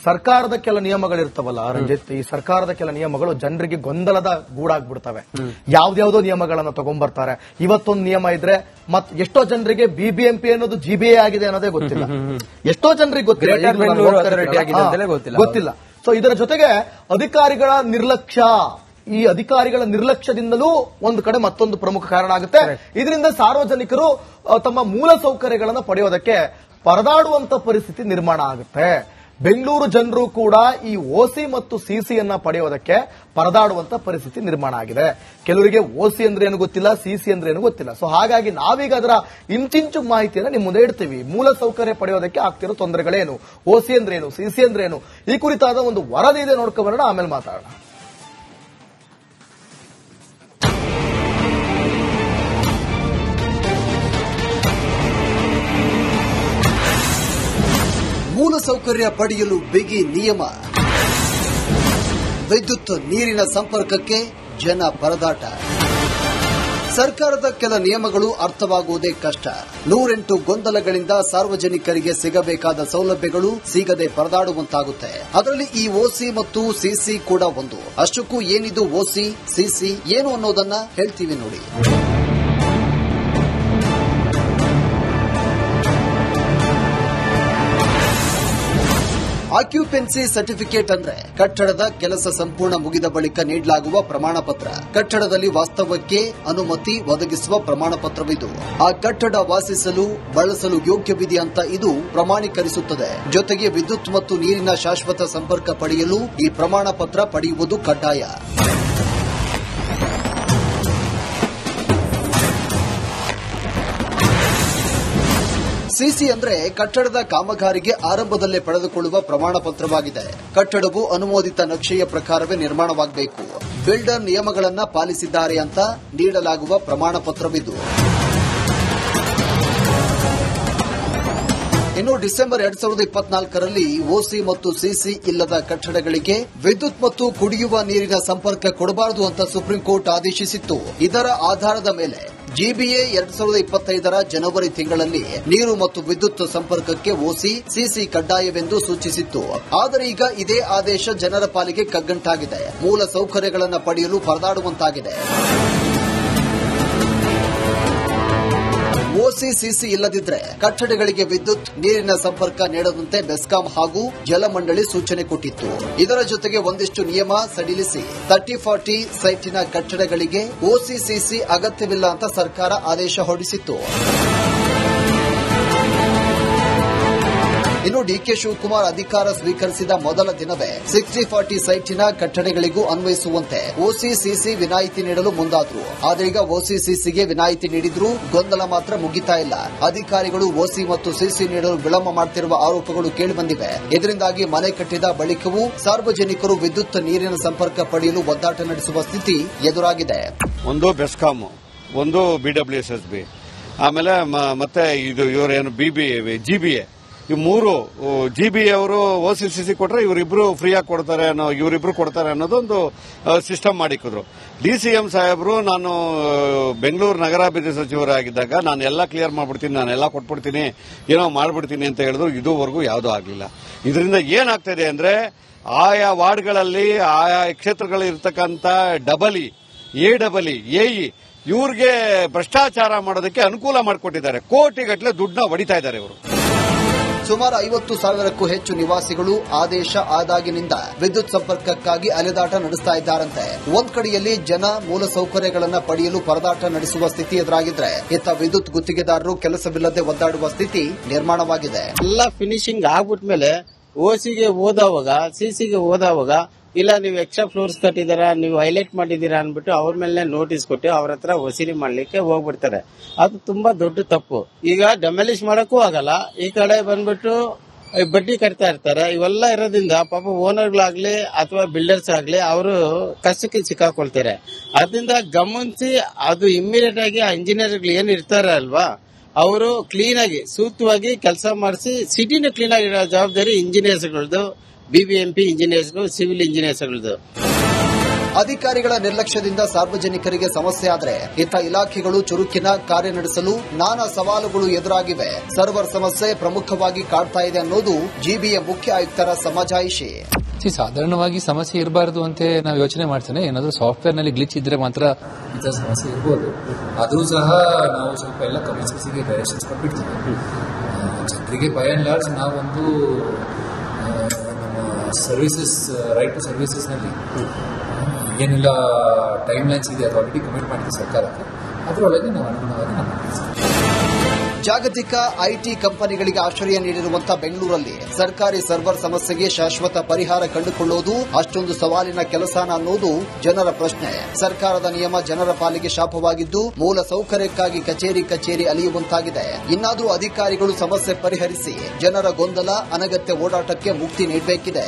ಸರ್ಕಾರದ ಕೆಲ ನಿಯಮಗಳಿರ್ತಾವಲ್ಲ ರಂಜಿತ್, ಈ ಸರ್ಕಾರದ ಕೆಲ ನಿಯಮಗಳು ಜನರಿಗೆ ಗೊಂದಲದ ಗೂಡಾಗ್ಬಿಡ್ತವೆ. ಯಾವ್ದ್ಯಾವ್ದೋ ನಿಯಮಗಳನ್ನ ತಗೊಂಡ್ಬರ್ತಾರೆ. ಇವತ್ತೊಂದು ನಿಯಮ ಇದ್ರೆ ಎಷ್ಟೋ ಜನರಿಗೆ ಬಿಬಿಎಂಪಿ ಅನ್ನೋದು ಜಿಬಿಎ ಆಗಿದೆ ಅನ್ನೋದೇ ಗೊತ್ತಿಲ್ಲ. ಎಷ್ಟೋ ಜನರಿಗೆ ಗೊತ್ತಿಲ್ಲ. ಸೊ ಇದರ ಜೊತೆಗೆ ಅಧಿಕಾರಿಗಳ ನಿರ್ಲಕ್ಷ್ಯ, ಈ ಅಧಿಕಾರಿಗಳ ನಿರ್ಲಕ್ಷ್ಯದಿಂದಲೂ ಒಂದು ಕಡೆ ಮತ್ತೊಂದು ಪ್ರಮುಖ ಕಾರಣ ಆಗುತ್ತೆ. ಇದರಿಂದ ಸಾರ್ವಜನಿಕರು ತಮ್ಮ ಮೂಲ ಸೌಕರ್ಯಗಳನ್ನು ಪಡೆಯೋದಕ್ಕೆ ಪರದಾಡುವಂತ ಪರಿಸ್ಥಿತಿ ನಿರ್ಮಾಣ ಆಗುತ್ತೆ. ಬೆಂಗಳೂರು ಜನರು ಕೂಡ ಈ ಓಸಿ ಮತ್ತು ಸಿಸಿಯನ್ನ ಪಡೆಯೋದಕ್ಕೆ ಪರದಾಡುವಂತ ಪರಿಸ್ಥಿತಿ ನಿರ್ಮಾಣ ಆಗಿದೆ. ಕೆಲವರಿಗೆ ಓಸಿ ಅಂದ್ರೆ ಏನು ಗೊತ್ತಿಲ್ಲ, ಸಿಸಿ ಅಂದ್ರೆ ಏನು ಗೊತ್ತಿಲ್ಲ. ಸೊ ಹಾಗಾಗಿ ನಾವೀಗ ಅದರ ಇಂಚಿಂಚು ಮಾಹಿತಿಯನ್ನು ನಿಮ್ಮ ಮುಂದೆ ಇಡ್ತೀವಿ. ಮೂಲ ಸೌಕರ್ಯ ಪಡೆಯೋದಕ್ಕೆ ಆಗ್ತಿರೋ ತೊಂದರೆಗಳೇನು, ಓಸಿ ಅಂದ್ರೇನು, ಸಿಸಿ ಅಂದ್ರೇನು, ಈ ಕುರಿತಾದ ಒಂದು ವರದಿ ಇದೆ, ನೋಡ್ಕೊಂಡ್ಬರೋಣ, ಆಮೇಲೆ ಮಾತಾಡೋಣ. ಮೂಲಸೌಕರ್ಯ ಪಡೆಯಲು ಬಿಗಿ ನಿಯಮ, ವಿದ್ಯುತ್ ನೀರಿನ ಸಂಪರ್ಕಕ್ಕೆ ಜನ ಪರದಾಟ. ಸರ್ಕಾರದ ಕೆಲ ನಿಯಮಗಳು ಅರ್ಥವಾಗುವುದೇ ಕಷ್ಟ. 108 ಗೊಂದಲಗಳಿಂದ ಸಾರ್ವಜನಿಕರಿಗೆ ಸಿಗಬೇಕಾದ ಸೌಲಭ್ಯಗಳು ಸಿಗದೆ ಪರದಾಡುವಂತಾಗುತ್ತೆ. ಅದರಲ್ಲಿ ಈ ಓಸಿ ಮತ್ತು ಸಿಸಿ ಕೂಡ ಒಂದು. ಅಷ್ಟಕ್ಕೂ ಏನಿದು ಓಸಿ ಸಿಸಿ ಏನು ಅನ್ನೋದನ್ನ ಹೇಳ್ತೀವಿ ನೋಡಿ. ಆಕ್ಯುಪೆನ್ಸಿ ಸರ್ಟಿಫಿಕೇಟ್ ಅಂದ್ರೆ ಕಟ್ಟಡದ ಕೆಲಸ ಸಂಪೂರ್ಣ ಮುಗಿದ ಬಳಿಕ ನೀಡಲಾಗುವ ಪ್ರಮಾಣ ಪತ್ರ. ಕಟ್ಟಡದಲ್ಲಿ ವಾಸ್ತವಕ್ಕೆ ಅನುಮತಿ ಒದಗಿಸುವ ಪ್ರಮಾಣ ಪತ್ರವಿದು. ಆ ಕಟ್ಟಡ ವಾಸಿಸಲು ಬಳಸಲು ಯೋಗ್ಯವಿದೆ ಅಂತ ಇದು ಪ್ರಮಾಣೀಕರಿಸುತ್ತದೆ. ಜೊತೆಗೆ ವಿದ್ಯುತ್ ಮತ್ತು ನೀರಿನ ಶಾಶ್ವತ ಸಂಪರ್ಕ ಪಡೆಯಲು ಈ ಪ್ರಮಾಣ ಪತ್ರ ಪಡೆಯುವುದು ಕಡ್ಡಾಯ. ಸಿಸಿ ಅಂದ್ರೆ ಕಟ್ಟಡದ ಕಾಮಗಾರಿಗೆ ಆರಂಭದಲ್ಲೇ ಪಡೆದುಕೊಳ್ಳುವ ಪ್ರಮಾಣ ಪತ್ರವಾಗಿದೆ. ಕಟ್ಟಡವು ಅನುಮೋದಿತ ನಕ್ಷೆಯ ಪ್ರಕಾರವೇ ನಿರ್ಮಾಣವಾಗಬೇಕು. ಬಿಲ್ಡರ್ ನಿಯಮಗಳನ್ನು ಪಾಲಿಸಿದ್ದಾರೆ ಅಂತ ನೀಡಲಾಗುವ ಪ್ರಮಾಣ ಪತ್ರವಿದು. ಇನ್ನು ಡಿಸೆಂಬರ್ 2024ರಲ್ಲಿ ಓಸಿ ಮತ್ತು ಸಿಸಿ ಇಲ್ಲದ ಕಟ್ಟಡಗಳಿಗೆ ವಿದ್ಯುತ್ ಮತ್ತು ಕುಡಿಯುವ ನೀರಿನ ಸಂಪರ್ಕ ಕೊಡಬಾರದು ಅಂತ ಸುಪ್ರೀಂ ಕೋರ್ಟ್ ಆದೇಶಿಸಿತ್ತು. ಇದರ ಆಧಾರದ ಮೇಲೆ ಜಿಬಿಎ 2025ರ ಜನವರಿ ತಿಂಗಳಲ್ಲಿ ನೀರು ಮತ್ತು ವಿದ್ಯುತ್ ಸಂಪರ್ಕಕ್ಕೆ ಓಸಿ ಸಿಸಿ ಕಡ್ಡಾಯವೆಂದು ಸೂಚಿಸಿತ್ತು. ಆದರೆ ಈಗ ಇದೇ ಆದೇಶ ಜನರ ಪಾಲಿಗೆ ಕಗ್ಗಂಟಾಗಿದೆ. ಮೂಲ ಸೌಕರ್ಯಗಳನ್ನು ಪಡೆಯಲು ಪರದಾಡುವಂತಾಗಿದೆ. ಓಸಿ ಸಿಸಿ ಇಲ್ಲದಿದ್ದರೆ ಕಟ್ಟಡಗಳಿಗೆ ವಿದ್ಯುತ್ ನೀರಿನ ಸಂಪರ್ಕ ನೀಡದಂತೆ ಬೆಸ್ಕಾಂ ಹಾಗೂ ಜಲಮಂಡಳಿ ಸೂಚನೆ ಕೊಟ್ಟಿತ್ತು. ಇದರ ಜೊತೆಗೆ ಒಂದಿಷ್ಟು ನಿಯಮ ಸಡಿಲಿಸಿ 30-40 ಸೈಟಿನ ಕಟ್ಟಡಗಳಿಗೆ ಓಸಿ ಸಿಸಿ ಅಗತ್ಯವಿಲ್ಲ ಅಂತ ಸರ್ಕಾರ ಆದೇಶ ಹೊರಡಿಸಿತ್ತು. ಇನ್ನು ಡಿಕೆ ಶಿವಕುಮಾರ್ ಅಧಿಕಾರ ಸ್ವೀಕರಿಸಿದ ಮೊದಲ ದಿನವೇ 60-40 ಸೈಟಿನ ಕಟ್ಟಡಗಳಿಗೂ ಅನ್ವಯಿಸುವಂತೆ ಓಸಿ ಸಿಸಿ ವಿನಾಯಿತಿ ನೀಡಲು ಮುಂದಾದ್ರು. ಆದರೆ ಈಗ ಓಸಿ ಸಿಸಿಗೆ ವಿನಾಯಿತಿ ನೀಡಿದ್ರೂ ಗೊಂದಲ ಮಾತ್ರ ಮುಗಿತಾ ಇಲ್ಲ. ಅಧಿಕಾರಿಗಳು ಓಸಿ ಮತ್ತು ಸಿಸಿ ನೀಡಲು ವಿಳಂಬ ಮಾಡುತ್ತಿರುವ ಆರೋಪಗಳು ಕೇಳಿಬಂದಿವೆ. ಇದರಿಂದಾಗಿ ಮನೆ ಕಟ್ಟಿದ ಬಳಿಕವೂ ಸಾರ್ವಜನಿಕರು ವಿದ್ಯುತ್ ನೀರಿನ ಸಂಪರ್ಕ ಪಡೆಯಲು ಒದ್ದಾಟ ನಡೆಸುವ ಸ್ಥಿತಿ ಎದುರಾಗಿದೆ. ಒಂದು ಬೆಸ್ಕಾಂ, ಒಂದು ಬಿಡಬ್ಲ್ಯೂಎಸ್ಎಸ್ಬಿ, ಆಮೇಲೆ ಮತ್ತೆ ಇದು ಇವರೇನು ಜಿಬಿಎ, ಈ ಮೂರು ಜಿಬಿ ಅವರು ಓಸಿಸಿ ಕೊಟ್ರೆ ಇವರಿಬ್ರು ಫ್ರೀಯಾಗಿ ಕೊಡ್ತಾರೆ ಇವರಿಬ್ರು ಕೊಡ್ತಾರೆ ಅನ್ನೋದೊಂದು ಸಿಸ್ಟಮ್ ಮಾಡಿಕಿದ್ರು. ಡಿಸಿಎಂ ಸಾಹೇಬರು ನಾನು ಬೆಂಗಳೂರು ನಗರಾಭಿವೃದ್ಧಿ ಸಚಿವರಾಗಿದ್ದಾಗ ನಾನು ಎಲ್ಲ ಕ್ಲಿಯರ್ ಮಾಡ್ಬಿಡ್ತೀನಿ, ನಾನೆಲ್ಲ ಕೊಟ್ಬಿಡ್ತೀನಿ, ಏನೋ ಮಾಡ್ಬಿಡ್ತೀನಿ ಅಂತ ಹೇಳಿದ್ರು. ಇದುವರೆಗೂ ಯಾವುದೂ ಆಗಲಿಲ್ಲ. ಇದರಿಂದ ಏನಾಗ್ತಿದೆ ಅಂದ್ರೆ ಆಯಾ ವಾರ್ಡ್ಗಳಲ್ಲಿ ಆಯಾ ಕ್ಷೇತ್ರಗಳಲ್ಲಿ ಇರತಕ್ಕಂಥ ಎಇ ಇವ್ರಿಗೆ ಭ್ರಷ್ಟಾಚಾರ ಮಾಡೋದಕ್ಕೆ ಅನುಕೂಲ ಮಾಡಿಕೊಟ್ಟಿದ್ದಾರೆ. ಕೋಟಿಗಟ್ಟಲೆ ದುಡ್ಡನ್ನ ಹೊಡಿತಾ ಇದ್ದಾರೆ ಇವರು. ಸುಮಾರು 50,000ಕ್ಕೂ ಹೆಚ್ಚು ನಿವಾಸಿಗಳು ಆದೇಶ ಆದಾಗಿನಿಂದ ವಿದ್ಯುತ್ ಸಂಪರ್ಕಕ್ಕಾಗಿ ಅಲೆದಾಟ ನಡೆಸ್ತಾ ಇದ್ದಾರಂತೆ. ಒಂದ್ ಕಡೆಯಲ್ಲಿ ಜನ ಮೂಲ ಸೌಕರ್ಯಗಳನ್ನು ಪಡೆಯಲು ಪರದಾಟ ನಡೆಸುವ ಸ್ಥಿತಿ ಎದುರಾಗಿದ್ರೆ, ಇತ್ತ ವಿದ್ಯುತ್ ಗುತ್ತಿಗೆದಾರರು ಕೆಲಸವಿಲ್ಲದೆ ಒದ್ದಾಡುವ ಸ್ಥಿತಿ ನಿರ್ಮಾಣವಾಗಿದೆ. ಎಲ್ಲ ಫಿನಿಶಿಂಗ್ ಆಗ್ಬಿಟ್ಮೇಲೆ ಓಸಿಗೆ ಹೋದವಾಗ ಸಿಸಿಗೆ ಹೋದವಾಗ ಇಲ್ಲ ನೀವು ಎಕ್ಸ್ಟ್ರಾ ಫ್ಲೋರ್ಸ್ ಕಟ್ಟಿದ್ದೀರಾ, ನೀವು ಹೈಲೈಟ್ ಮಾಡಿದ್ದೀರಾ ಅನ್ಬಿಟ್ಟು ಅವ್ರ ಮೇಲೆ ನೋಟಿಸ್ ಕೊಟ್ಟು ಅವ್ರ ಹತ್ರ ವಸೂಲಿ ಮಾಡ್ಲಿಕ್ಕೆ ಹೋಗ್ಬಿಡ್ತಾರೆ. ಅದು ತುಂಬಾ ದೊಡ್ಡ ತಪ್ಪು. ಈಗ ಡೆಮಾಲಿಷ್ ಮಾಡಕ್ಕೂ ಆಗಲ್ಲ, ಈ ಕಡೆ ಬಂದ್ಬಿಟ್ಟು ಬಡ್ಡಿ ಕಟ್ತಾ ಇರ್ತಾರೆ. ಇವೆಲ್ಲ ಇರೋದ್ರಿಂದ ಪಾಪ ಓನರ್ಗಳಾಗ್ಲಿ ಅಥವಾ ಬಿಲ್ಡರ್ಸ್ ಆಗ್ಲಿ ಅವರು ಕಷ್ಟಕ್ಕೆ ಸಿಕ್ಕಾಕೊಳ್ತಾರೆ. ಅದರಿಂದ ಗಮನಿಸಿ ಅದು ಇಮ್ಮಿಡಿಯೇಟ್ ಆಗಿ ಆ ಇಂಜಿನಿಯರ್ಗಳು ಏನ್ ಇರ್ತಾರೆ ಅಲ್ವಾ, ಅವರು ಕ್ಲೀನ್ ಆಗಿ ಸೂಕ್ತವಾಗಿ ಕೆಲಸ ಮಾಡಿಸಿ ಸಿಟಿನ ಕ್ಲೀನ್ ಆಗಿರೋ ಜವಾಬ್ದಾರಿ ಇಂಜಿನಿಯರ್ಸ್ಗಳದ್ದು, ಬಿಬಿಎಂಪಿ ಇಂಜಿನಿಯರ್ಸ್ಗಳು, ಸಿವಿಲ್ ಇಂಜಿನಿಯರ್ಸ್ಗಳದ್ದು. ಅಧಿಕಾರಿಗಳ ನಿರ್ಲಕ್ಷ್ಯದಿಂದ ಸಾರ್ವಜನಿಕರಿಗೆ ಸಮಸ್ಯೆ ಆದರೆ ಇತ್ತ ಇಲಾಖೆಗಳು ಚುರುಕಿನ ಕಾರ್ಯ ನಡೆಸಲು ನಾನಾ ಸವಾಲುಗಳು ಎದುರಾಗಿವೆ. ಸರ್ವರ್ ಸಮಸ್ಯೆ ಪ್ರಮುಖವಾಗಿ ಕಾಡ್ತಾ ಇದೆ ಅನ್ನೋದು ಜಿಬಿಎ ಮುಖ್ಯ ಆಯುಕ್ತರ ಸಮಜಾಯಿಷಿ. ಸಾಧಾರಣವಾಗಿ ಸಮಸ್ಯೆ ಇರಬಾರದು ಅಂತ ನಾವು ಯೋಚನೆ ಮಾಡ್ತೇನೆ. ಏನಾದರೂ ಸಾಫ್ಟ್ವೇರ್ ನಲ್ಲಿ ಗ್ಲಿಚ್ ಇದ್ರೆ ಮಾತ್ರ ಈ ತರ ಸಮಸ್ಯೆ ಇರ್ಬೋದು. ಆದರೂ ಸಹ ನಾವು ಸ್ವಲ್ಪ ಎಲ್ಲ ಕಮಿಷನ್ಸ್ಗೆ ಡೈರೆಕ್ಷನ್ಸ್ ಕೊಟ್ಬಿಡ್ತೀವಿ. ಜನರಿಗೆ ಬೈ ಅಂಡ್ ಲಾರ್ಜ್ ನಾವೊಂದು ನಮ್ಮ ಸರ್ವಿಸಸ್ ರೈಟ್ ಟು ಸರ್ವಿಸಸ್ ನಲ್ಲಿ ಏನೆಲ್ಲ ಟೈಮ್ ಲೈನ್ಸ್ ಇದೆ ಅದು ಆಲ್ರೆಡಿ ಕಮಿಟ್ ಮಾಡಿದೆ ಸರ್ಕಾರಕ್ಕೆ. ಅದರೊಳಗೆ ನಾವು ಅನುಗುಣವಾಗಿ ನಾವು ಜಾಗತಿಕ ಐಟಿ ಕಂಪನಿಗಳಿಗೆ ಆಶ್ರಯ ನೀಡಿರುವಂತಹ ಬೆಂಗಳೂರಲ್ಲಿ ಸರ್ಕಾರಿ ಸರ್ವರ್ ಸಮಸ್ಯೆಗೆ ಶಾಶ್ವತ ಪರಿಹಾರ ಕಂಡುಕೊಳ್ಳುವುದು ಅಷ್ಟೊಂದು ಸವಾಲಿನ ಕೆಲಸನ ಅನ್ನೋದು ಜನರ ಪ್ರಶ್ನೆ. ಸರ್ಕಾರದ ನಿಯಮ ಜನರ ಪಾಲಿಗೆ ಶಾಪವಾಗಿದ್ದು ಮೂಲ ಸೌಕರ್ಯಕ್ಕಾಗಿ ಕಚೇರಿ ಅಲಿಯುವಂತಾಗಿದೆ. ಇನ್ನಾದರೂ ಅಧಿಕಾರಿಗಳು ಸಮಸ್ಯೆ ಪರಿಹರಿಸಿ ಜನರ ಗೊಂದಲ, ಅನಗತ್ಯ ಓಡಾಟಕ್ಕೆ ಮುಕ್ತಿ ನೀಡಬೇಕಿದೆ.